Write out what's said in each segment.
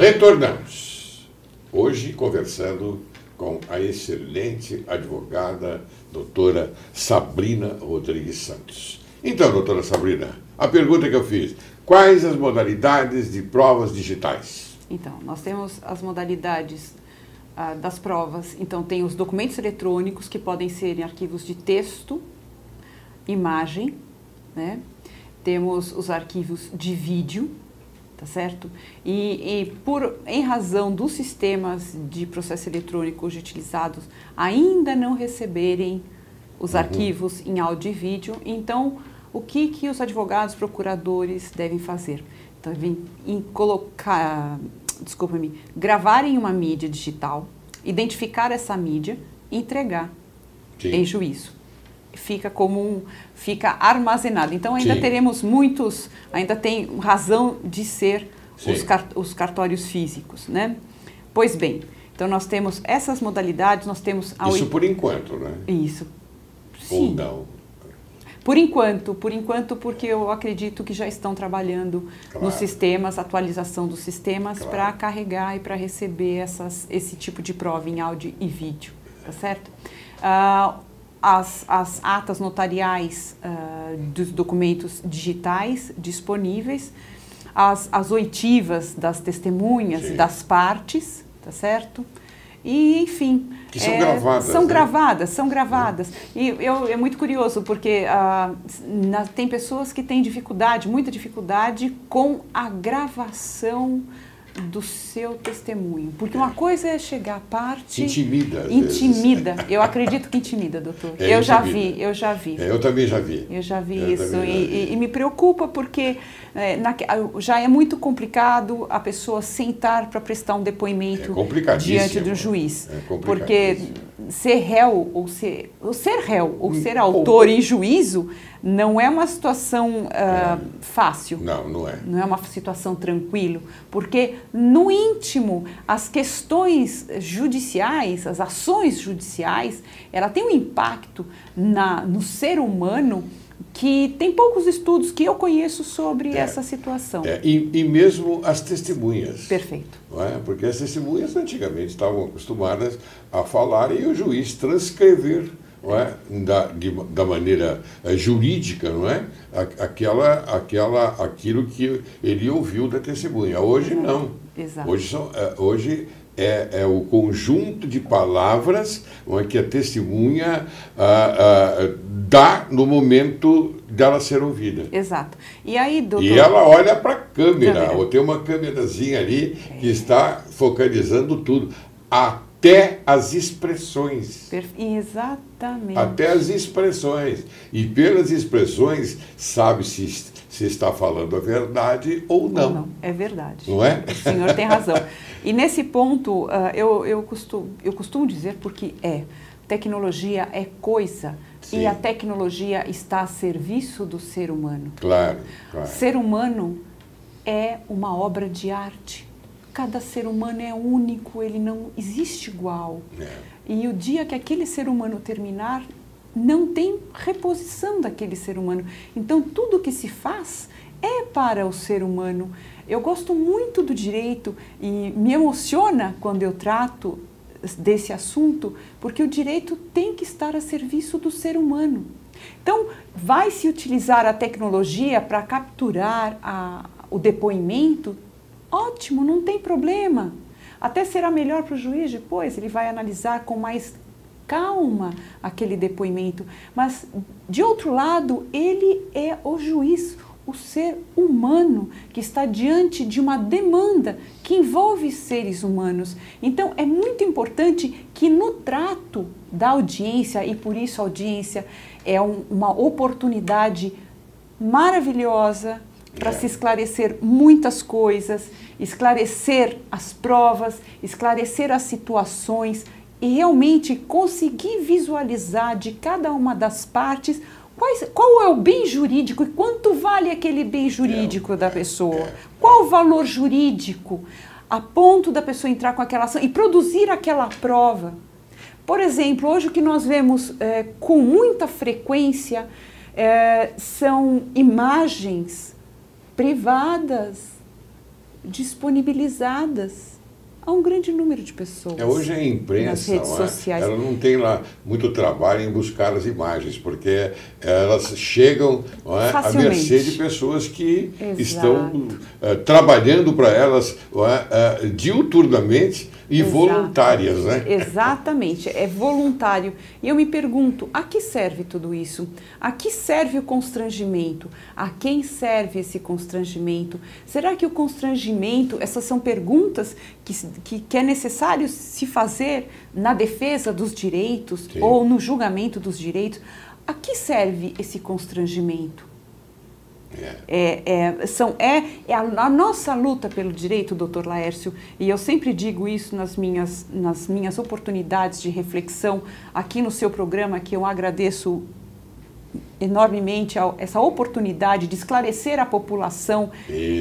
Retornamos. Hoje conversando com a excelente advogada, doutora Sabrina Rodrigues Santos. Então, doutora Sabrina, a pergunta que eu fiz, quais as modalidades de provas digitais? Então, nós temos as modalidades das provas. Então, tem os documentos eletrônicos, que podem ser em arquivos de texto, imagem, né? Temos os arquivos de vídeo, tá certo? Em razão dos sistemas de processo eletrônico hoje utilizados ainda não receberem os arquivos em áudio e vídeo, então o que os advogados, procuradores devem fazer? Então, devem gravar em uma mídia digital, identificar essa mídia e entregar em juízo. Fica armazenado. Então ainda teremos ainda tem razão de ser os cartórios físicos, né? Pois bem, então nós temos essas modalidades, nós temos... Isso por enquanto, né? Isso. Sim. Ou não? Por enquanto, porque eu acredito que já estão trabalhando nos sistemas, atualização dos sistemas para carregar e para receber esse tipo de prova em áudio e vídeo, tá certo? As atas notariais dos documentos digitais disponíveis, as oitivas das testemunhas, das partes, tá certo? E, enfim... Que são gravadas. São gravadas. E é muito curioso, porque tem pessoas que têm muita dificuldade com a gravação do seu testemunho. Porque uma coisa é chegar à parte... Intimida. Eu acredito que intimida, doutor. Eu já vi. Eu também já vi. Eu já vi isso. E me preocupa porque já é muito complicado a pessoa sentar para prestar um depoimento diante do juiz. Porque ser réu ou ser autor em juízo não é uma situação fácil. Não é. Não é uma situação tranquila, porque no íntimo as questões judiciais, as ações judiciais, ela tem um impacto no ser humano que tem poucos estudos que eu conheço sobre essa situação. E mesmo as testemunhas. Perfeito. Não é? Porque as testemunhas antigamente estavam acostumadas a falar e o juiz transcrever, não é? Da maneira jurídica, não é? Aquilo que ele ouviu da testemunha. Hoje não. Exato. Hoje é o conjunto de palavras que a testemunha dá no momento dela ser ouvida. Exato. E aí, doutor... E ela olha para a câmera, ou tem uma câmerazinha ali que está focalizando tudo. Até as expressões. Exatamente. Até as expressões. E pelas expressões, sabe se está falando a verdade ou não. Ou não. É verdade. Não é? O senhor tem razão. E nesse ponto, eu costumo dizer porque tecnologia é coisa. Sim. E a tecnologia está a serviço do ser humano. Claro. Ser humano é uma obra de arte. Cada ser humano é único, ele não existe igual. E o dia que aquele ser humano terminar, não tem reposição daquele ser humano. Então, tudo que se faz é para o ser humano. Eu gosto muito do direito e me emociona quando eu trato desse assunto, porque o direito tem que estar a serviço do ser humano. Então, vai se utilizar a tecnologia para capturar o depoimento? Ótimo, não tem problema. Até será melhor para o juiz depois, ele vai analisar com mais calma aquele depoimento. Mas, de outro lado, ele é o juiz, o ser humano que está diante de uma demanda que envolve seres humanos. Então, é muito importante que no trato da audiência, e por isso a audiência é uma oportunidade maravilhosa para se esclarecer muitas coisas, esclarecer as provas, esclarecer as situações e realmente conseguir visualizar de cada uma das partes qual é o bem jurídico e quanto vale aquele bem jurídico da pessoa. Qual o valor jurídico a ponto da pessoa entrar com aquela ação e produzir aquela prova. Por exemplo, hoje o que nós vemos com muita frequência são imagens privadas disponibilizadas a um grande número de pessoas. Hoje a imprensa, nas redes sociais. Ela não tem lá muito trabalho em buscar as imagens, porque elas chegam à mercê de pessoas que estão trabalhando para elas diuturnamente e voluntárias. Né? Exatamente, é voluntário. E eu me pergunto, a que serve tudo isso? A que serve o constrangimento? A quem serve esse constrangimento? Será que o constrangimento, essas são perguntas que é necessário se fazer na defesa dos direitos ou no julgamento dos direitos? A que serve esse constrangimento? A nossa luta pelo direito, Dr. Laércio, e eu sempre digo isso nas minhas oportunidades de reflexão aqui no seu programa, que eu agradeço enormemente essa oportunidade de esclarecer à população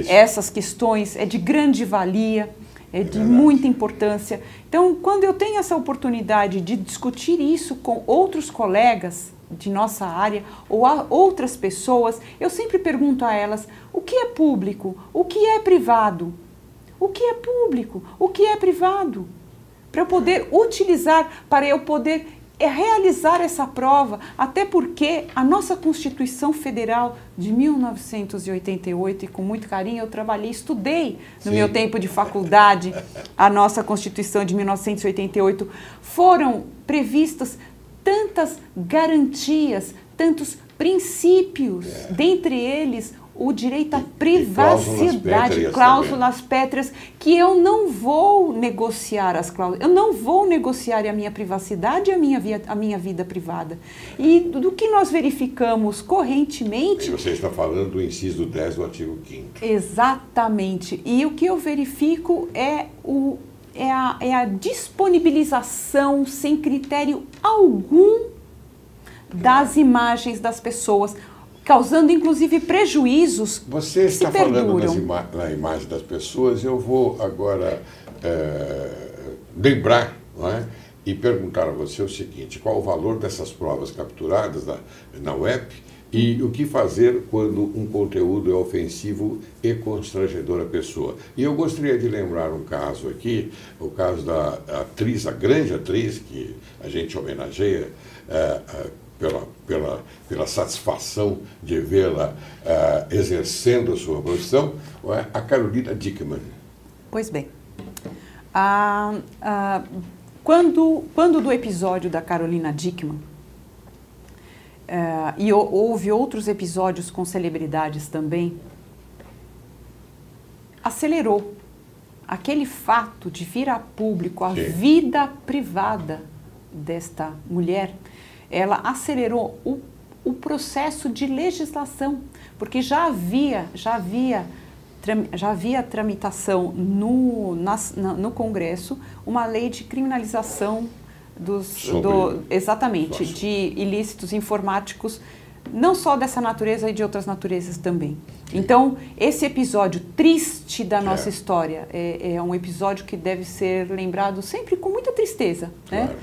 essas questões, é de grande valia, é de muita importância. Então, quando eu tenho essa oportunidade de discutir isso com outros colegas de nossa área ou a outras pessoas, eu sempre pergunto a elas: o que é público? O que é privado? O que é público? O que é privado? Para eu poder utilizar, para eu poder realizar essa prova, até porque a nossa Constituição Federal de 1988, e com muito carinho eu trabalhei, estudei no meu tempo de faculdade, a nossa Constituição de 1988, foram previstas tantas garantias, tantos princípios, dentre eles o direito à privacidade, cláusulas pétreas, que eu não vou negociar as cláusulas, eu não vou negociar a minha privacidade e a minha vida privada. E do que nós verificamos correntemente... E você está falando do inciso 10 do artigo 5º. Exatamente. E o que eu verifico é a disponibilização sem critério algum das imagens das pessoas, causando inclusive prejuízos. Você está falando na imagem das pessoas, eu vou agora lembrar, não é? E perguntar a você o seguinte: qual o valor dessas provas capturadas na web e o que fazer quando um conteúdo é ofensivo e constrangedor à pessoa? E eu gostaria de lembrar um caso aqui, o caso da atriz, a grande atriz que a gente homenageia, pela satisfação de vê-la exercendo a sua profissão, a Carolina Dickmann. Pois bem, quando do episódio da Carolina Dickmann, e houve outros episódios com celebridades também, acelerou aquele fato de vir a público a vida privada desta mulher. Ela acelerou o processo de legislação, porque já havia tramitação no Congresso uma lei de criminalização de ilícitos informáticos, não só dessa natureza e de outras naturezas também. Então, esse episódio triste da nossa história é um episódio que deve ser lembrado sempre com muita tristeza, né?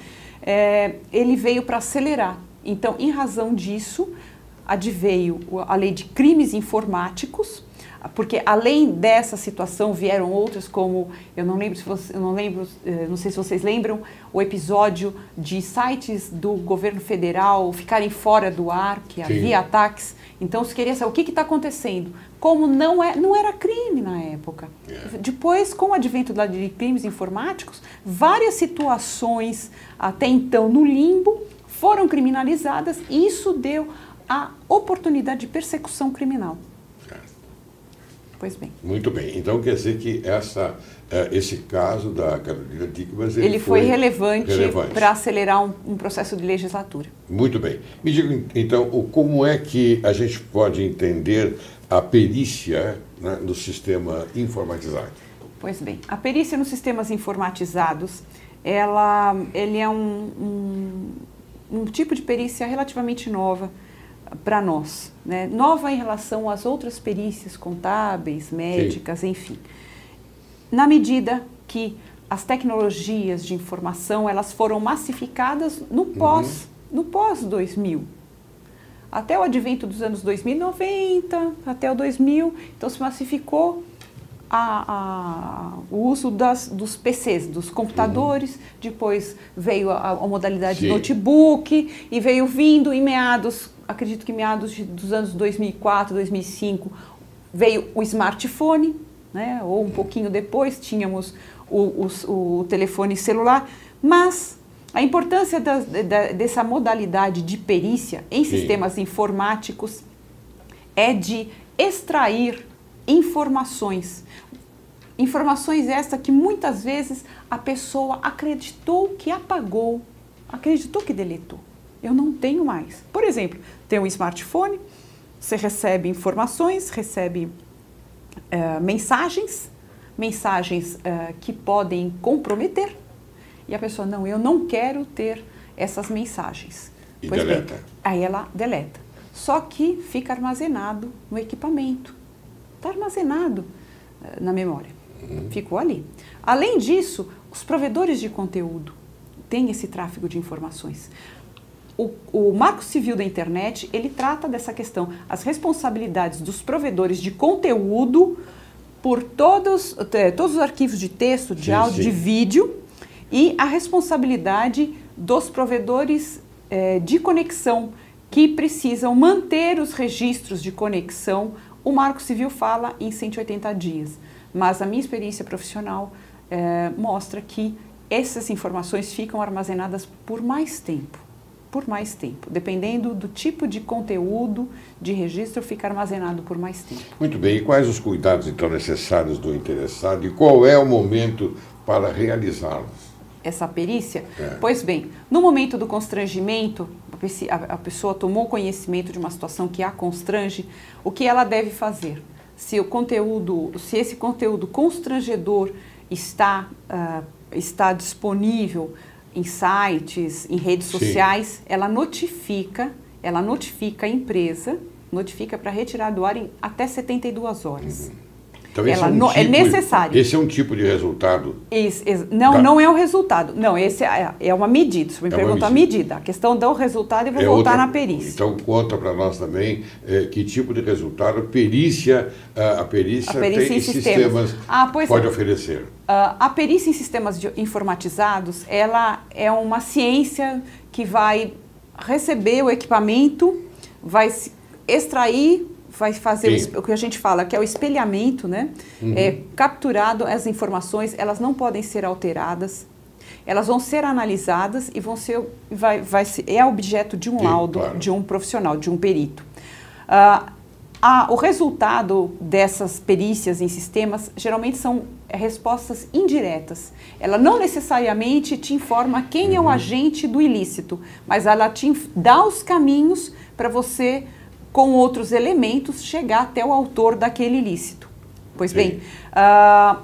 Ele veio para acelerar. Então, em razão disso, adveio a lei de crimes informáticos, porque além dessa situação vieram outras, como não sei se vocês lembram, o episódio de sites do governo federal ficarem fora do ar, que havia ataques. Então, se queria saber o que está acontecendo, como não era crime na época. Depois, com o advento da lei de crimes informáticos, várias situações até então no limbo foram criminalizadas e isso deu a oportunidade de persecução criminal. Pois bem. Muito bem. Então quer dizer que esse caso da Carolina Dickmann ele foi relevante para acelerar um processo de legislatura. Muito bem. Me diga então como é que a gente pode entender a perícia, né, no sistema informatizado? Pois bem, a perícia nos sistemas informatizados, ele é um tipo de perícia relativamente nova para nós, né? Nova em relação às outras perícias contábeis, médicas, enfim. Na medida que as tecnologias de informação elas foram massificadas no pós-2000. Até o advento dos anos 2090, até o 2000, então se massificou o uso dos PCs, dos computadores, depois veio a modalidade Sim. notebook, e veio vindo em meados, acredito que meados dos anos 2004, 2005, veio o smartphone, né? Ou um pouquinho depois tínhamos o telefone celular, mas a importância dessa modalidade de perícia em sistemas informáticos é de extrair informações. Informações essas que muitas vezes a pessoa acreditou que apagou, acreditou que deletou. Eu não tenho mais. Por exemplo, tem um smartphone, você recebe informações, recebe mensagens que podem comprometer, e a pessoa, não, eu não quero ter essas mensagens. E pois deleta. bem, aí ela deleta. Só que fica armazenado no equipamento. Está armazenado na memória. Ficou ali. Além disso, os provedores de conteúdo têm esse tráfego de informações. O Marco Civil da Internet, ele trata dessa questão, as responsabilidades dos provedores de conteúdo por todos os arquivos de texto, de áudio, de vídeo, e a responsabilidade dos provedores de conexão, que precisam manter os registros de conexão. O Marco Civil fala em 180 dias, mas a minha experiência profissional mostra que essas informações ficam armazenadas por mais tempo. Dependendo do tipo de conteúdo de registro, fica armazenado por mais tempo. Muito bem, e quais os cuidados então necessários do interessado e qual é o momento para realizá-los? Essa perícia? Pois bem, no momento do constrangimento, a pessoa tomou conhecimento de uma situação que a constrange, o que ela deve fazer? Se esse conteúdo constrangedor está disponível em sites, em redes sociais, ela notifica a empresa, notifica para retirar do ar em até 72 horas. Então, é necessário. Esse é um tipo de resultado? Não é o resultado. Não, esse é uma medida. Você me perguntou a medida. A questão do resultado, eu vou voltar na perícia. Então, conta para nós também que tipo de resultado a perícia tem em sistemas pode oferecer. A perícia em sistemas informatizados, ela é uma ciência que vai receber o equipamento, vai extrair, vai fazer o que a gente fala, que é o espelhamento, né? Capturado as informações, elas não podem ser alteradas, elas vão ser analisadas e vão ser, é objeto de um laudo, de um profissional, de um perito. O resultado dessas perícias em sistemas geralmente são respostas indiretas. Ela não necessariamente te informa quem é o agente do ilícito, mas ela te dá os caminhos para você, com outros elementos, chegar até o autor daquele ilícito. Pois bem,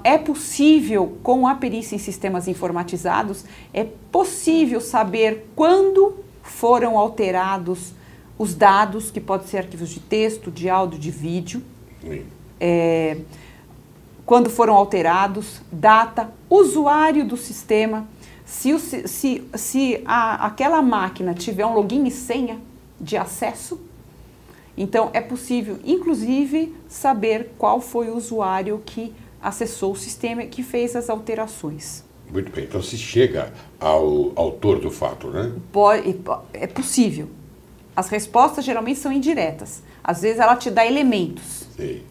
é possível, com a perícia em sistemas informatizados, é possível saber quando foram alterados os dados, que podem ser arquivos de texto, de áudio, de vídeo, quando foram alterados, data, usuário do sistema, se aquela máquina tiver um login e senha de acesso. Então, é possível, inclusive, saber qual foi o usuário que acessou o sistema e que fez as alterações. Muito bem. Então, se chega ao autor do fato, né? É possível. As respostas geralmente são indiretas. Às vezes, ela te dá elementos. Sim.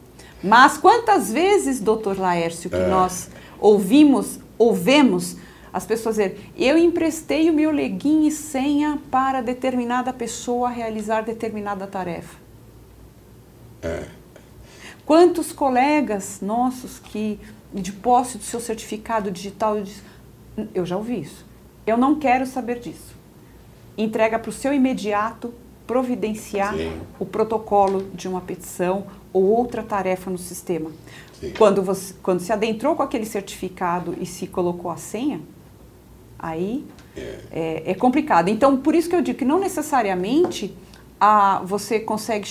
Mas quantas vezes, doutor Laércio, que nós ouvemos as pessoas dizerem, eu emprestei o meu login e senha para determinada pessoa realizar determinada tarefa. Quantos colegas nossos que, de posse do seu certificado digital, eu já ouvi isso. Eu não quero saber disso. Entrega para o seu imediato providenciar o protocolo de uma petição ou outra tarefa no sistema. Quando se adentrou com aquele certificado e se colocou a senha, aí é complicado. Então, por isso que eu digo que não necessariamente você consegue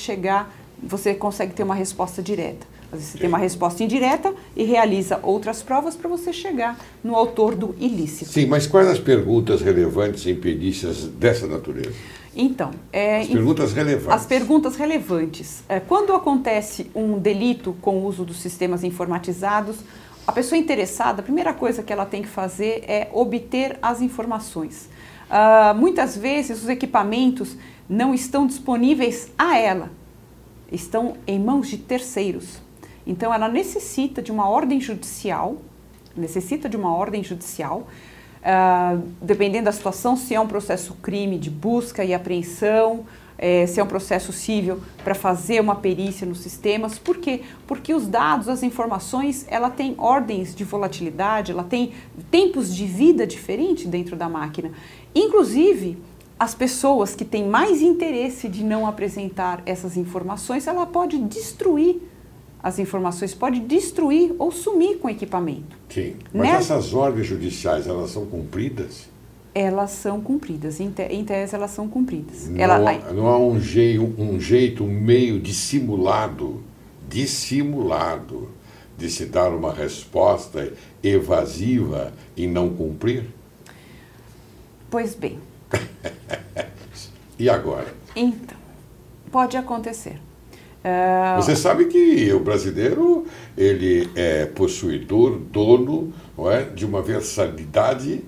ter uma resposta direta. Às vezes você tem uma resposta indireta e realiza outras provas para você chegar no autor do ilícito. Sim, mas quais as perguntas relevantes em perícias dessa natureza? Então, as perguntas relevantes. As perguntas relevantes. Quando acontece um delito com o uso dos sistemas informatizados, a pessoa interessada, a primeira coisa que ela tem que fazer é obter as informações. Muitas vezes os equipamentos não estão disponíveis a ela, estão em mãos de terceiros. Então ela necessita de uma ordem judicial, dependendo da situação, se é um processo crime de busca e apreensão, se é um processo civil para fazer uma perícia nos sistemas. Por quê? Porque os dados, as informações, ela tem ordens de volatilidade, ela tem tempos de vida diferentes dentro da máquina. Inclusive, as pessoas que têm mais interesse de não apresentar essas informações, ela pode destruir as informações, pode destruir ou sumir com o equipamento. Sim, mas essas ordens judiciais, elas são cumpridas? Elas são cumpridas, em tese elas são cumpridas. Não há um jeito, um meio dissimulado de se dar uma resposta evasiva e não cumprir? Pois bem. E agora? Então, pode acontecer. Você sabe que o brasileiro, ele é possuidor, dono, não é, de uma versatilidade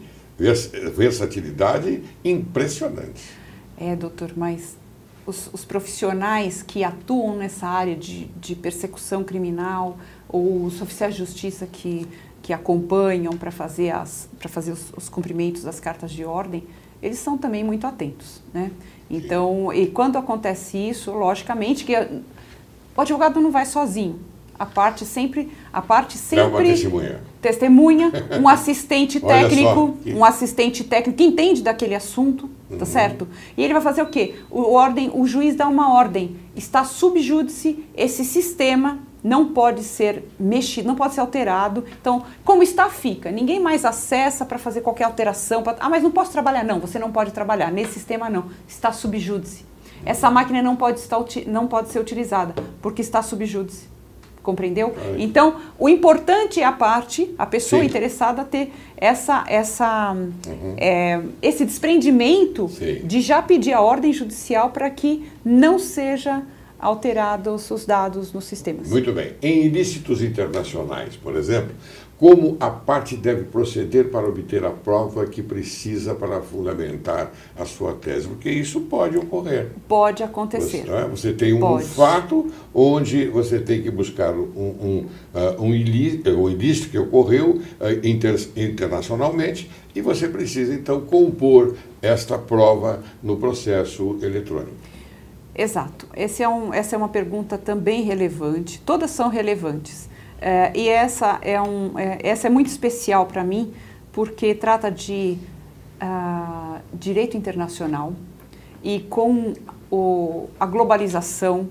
impressionante. Doutor, mas os profissionais que atuam nessa área de persecução criminal, ou os oficiais de justiça que acompanham para fazer os cumprimentos das cartas de ordem, eles são também muito atentos, né? Então, e quando acontece isso, logicamente que o advogado não vai sozinho. A parte sempre é uma testemunha, um assistente técnico, que entende daquele assunto, tá certo? E ele vai fazer o quê? O juiz dá uma ordem, está sub júdice, esse sistema não pode ser mexido, não pode ser alterado. Então, como está, fica. Ninguém mais acessa para fazer qualquer alteração. Mas não posso trabalhar. Não, você não pode trabalhar. Nesse sistema, não. Está sub júdice. Essa máquina não pode ser utilizada, porque está sub júdice. Compreendeu? Então, o importante é a pessoa interessada ter esse desprendimento de já pedir a ordem judicial para que não seja alterados os dados nos sistemas. Muito bem. Em ilícitos internacionais, por exemplo, como a parte deve proceder para obter a prova que precisa para fundamentar a sua tese? Porque isso pode ocorrer. Pode acontecer. Você tem um fato onde você tem que buscar um ilícito que ocorreu internacionalmente e você precisa, então, compor esta prova no processo eletrônico. Exato. Essa é uma pergunta também relevante. Todas são relevantes. E essa é muito especial para mim, porque trata de direito internacional e com a globalização,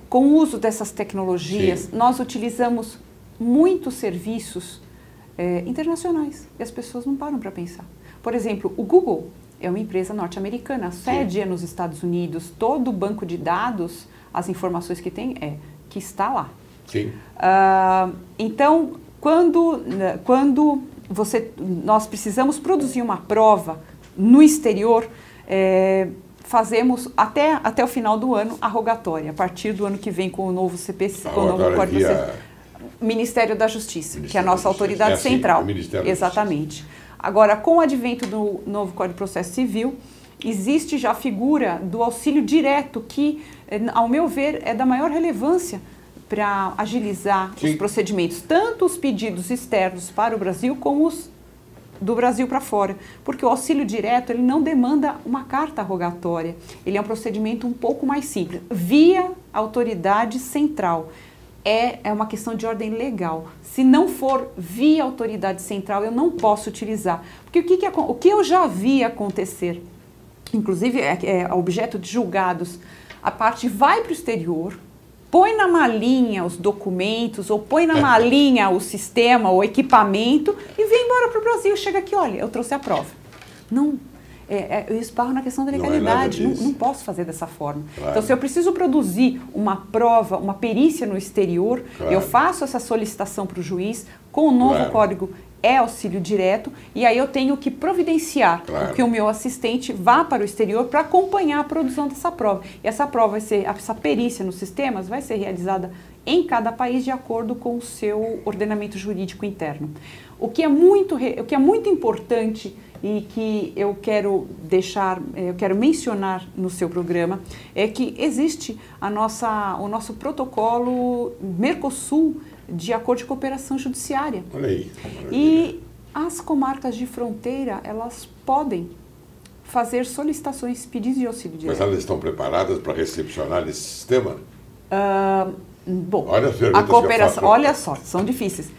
com o uso dessas tecnologias, nós utilizamos muitos serviços internacionais e as pessoas não param para pensar. Por exemplo, o Google é uma empresa norte-americana, a sede é nos Estados Unidos, todo o banco de dados, as informações que tem que está lá. Sim. Então, quando nós precisamos produzir uma prova no exterior, fazemos até o final do ano a rogatória, a partir do ano que vem com o novo CPC, com o novo Código Ministério da Justiça, que é a nossa autoridade central. Exatamente. Agora, com o advento do novo Código de Processo Civil, existe já a figura do auxílio direto, que, ao meu ver, é da maior relevância para agilizar os procedimentos, tanto os pedidos externos para o Brasil, como os do Brasil para fora. Porque o auxílio direto, ele não demanda uma carta rogatória, ele é um procedimento um pouco mais simples, via autoridade central. É uma questão de ordem legal. Se não for via autoridade central, eu não posso utilizar. Porque o que eu já vi acontecer, inclusive é objeto de julgados, a parte vai para o exterior, põe na malinha os documentos, ou põe na malinha o sistema, o equipamento, e vem embora para o Brasil. Chega aqui, olha, eu trouxe a prova. Não. Eu esbarro na questão da legalidade, não posso fazer dessa forma. Claro. Então, se eu preciso produzir uma prova, uma perícia no exterior, eu faço essa solicitação para o juiz com o novo Código é auxílio direto, e aí eu tenho que providenciar que o meu assistente vá para o exterior para acompanhar a produção dessa prova. E essa prova vai ser, essa perícia nos sistemas vai ser realizada em cada país de acordo com o seu ordenamento jurídico interno. O que é muito importante e que eu quero mencionar no seu programa é que existe o nosso protocolo Mercosul de acordo de cooperação judiciária. Olha aí. E as comarcas de fronteira, elas podem fazer solicitações, pedidos de auxílio direto. Mas elas estão preparadas para recepcionar esse sistema? Bom, olha a cooperação, olha só, são difíceis.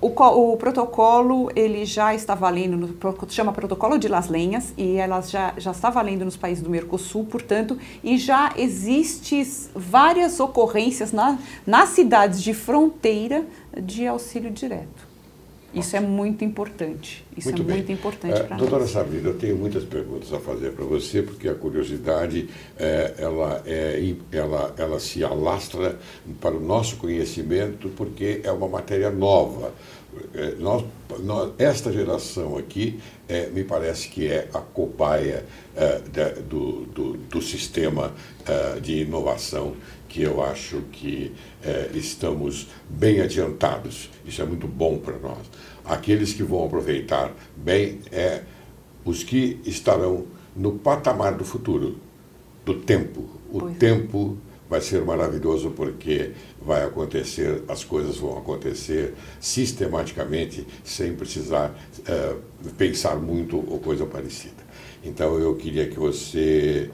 O protocolo, ele já está valendo, chama Protocolo de Las Lenhas, e ela já está valendo nos países do Mercosul, portanto, e já existem várias ocorrências nas cidades de fronteira de auxílio direto. Isso é muito importante. Muito importante para nós. Doutora Sabrina, eu tenho muitas perguntas a fazer para você, porque a curiosidade ela se alastra para o nosso conhecimento, porque é uma matéria nova. Esta geração aqui, me parece que é a cobaia do sistema de inovação, que eu acho que estamos bem adiantados. Isso é muito bom para nós. Aqueles que vão aproveitar bem os que estarão no patamar do futuro, do tempo. O tempo vai ser maravilhoso, porque vai acontecer, as coisas vão acontecer sistematicamente, sem precisar pensar muito ou coisa parecida. Então, eu queria que você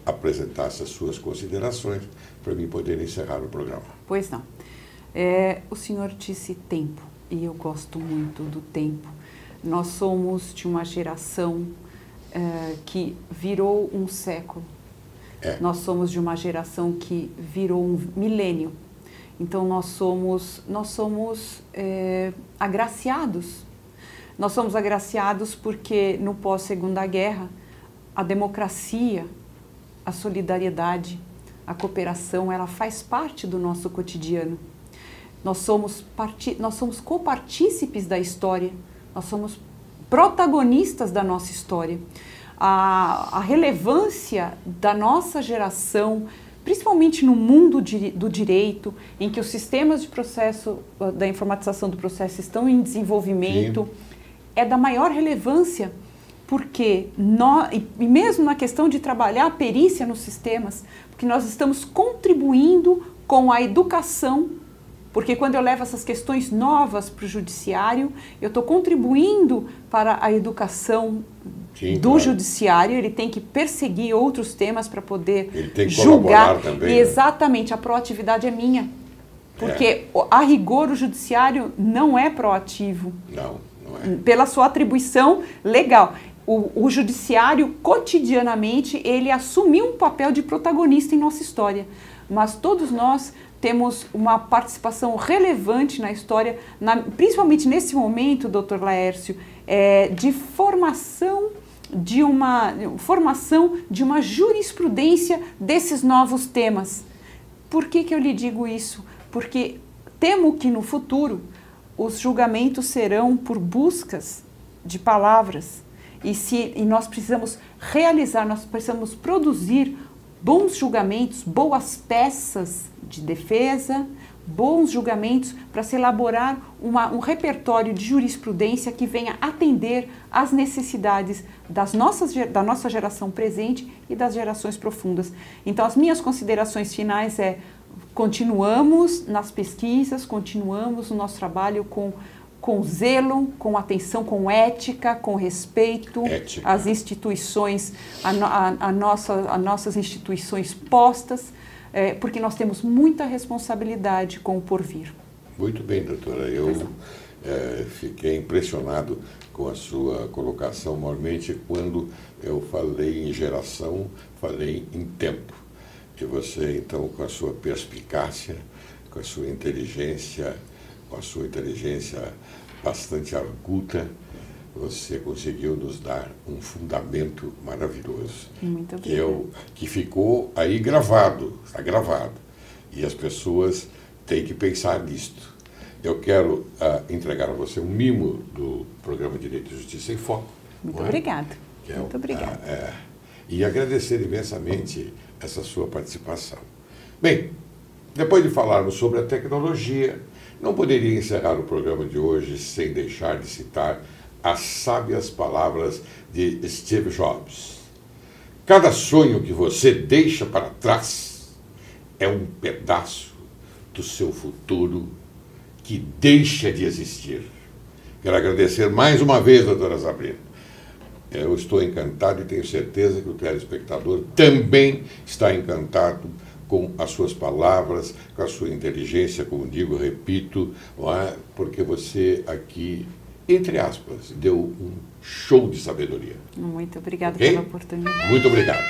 apresentasse as suas considerações para mim poder encerrar o programa. Pois não. O senhor disse tempo, e eu gosto muito do tempo. Nós somos de uma geração que virou um século. Nós somos de uma geração que virou um milênio. Então, nós somos agraciados. Nós somos agraciados porque, no pós-Segunda Guerra, a democracia, a solidariedade, a cooperação, ela faz parte do nosso cotidiano. Nós somos copartícipes da história, nós somos protagonistas da nossa história. A relevância da nossa geração, principalmente no mundo do direito, em que os sistemas de processo, da informatização do processo estão em desenvolvimento, é da maior relevância, porque e mesmo na questão de trabalhar a perícia nos sistemas, porque nós estamos contribuindo com a educação, porque quando eu levo essas questões novas para o judiciário, eu estou contribuindo para a educação do judiciário. Ele tem que perseguir outros temas para poder ele tem que julgar. Também, e exatamente, a proatividade é minha. Porque, a rigor, o judiciário não é proativo. Não é. Pela sua atribuição legal. O judiciário, cotidianamente, ele assumiu um papel de protagonista em nossa história. Mas todos nós temos uma participação relevante na história, principalmente nesse momento, doutor Laércio, de formação de uma jurisprudência desses novos temas. Por que eu lhe digo isso? Porque temo que no futuro os julgamentos serão por buscas de palavras, e nós precisamos nós precisamos produzir bons julgamentos, boas peças de defesa, bons julgamentos para se elaborar um repertório de jurisprudência que venha atender às necessidades da nossa geração presente e das gerações profundas. Então, as minhas considerações finais continuamos nas pesquisas, continuamos no nosso trabalho com zelo, com atenção, com ética, com respeito às instituições, às nossas instituições postas, porque nós temos muita responsabilidade com o porvir. Muito bem, doutora. Eu fiquei impressionado com a sua colocação. Normalmente, quando eu falei em geração, falei em tempo. E você, então, com a sua perspicácia, com a sua inteligência bastante aguda, você conseguiu nos dar um fundamento maravilhoso. Muito obrigada. Que ficou aí gravado, está gravado. E as pessoas têm que pensar nisto. eu quero entregar a você um mimo do programa Direito e Justiça em Foco. Muito obrigada. Muito obrigada. E agradecer imensamente essa sua participação. Bem, depois de falarmos sobre a tecnologia, não poderia encerrar o programa de hoje sem deixar de citar as sábias palavras de Steve Jobs. Cada sonho que você deixa para trás é um pedaço do seu futuro que deixa de existir. Quero agradecer mais uma vez, doutora Sabrina. Eu estou encantado e tenho certeza que o telespectador também está encantado com as suas palavras, com a sua inteligência, como digo, repito, não é? Porque você aqui, entre aspas, deu um show de sabedoria. Muito obrigada pela oportunidade. Muito obrigado.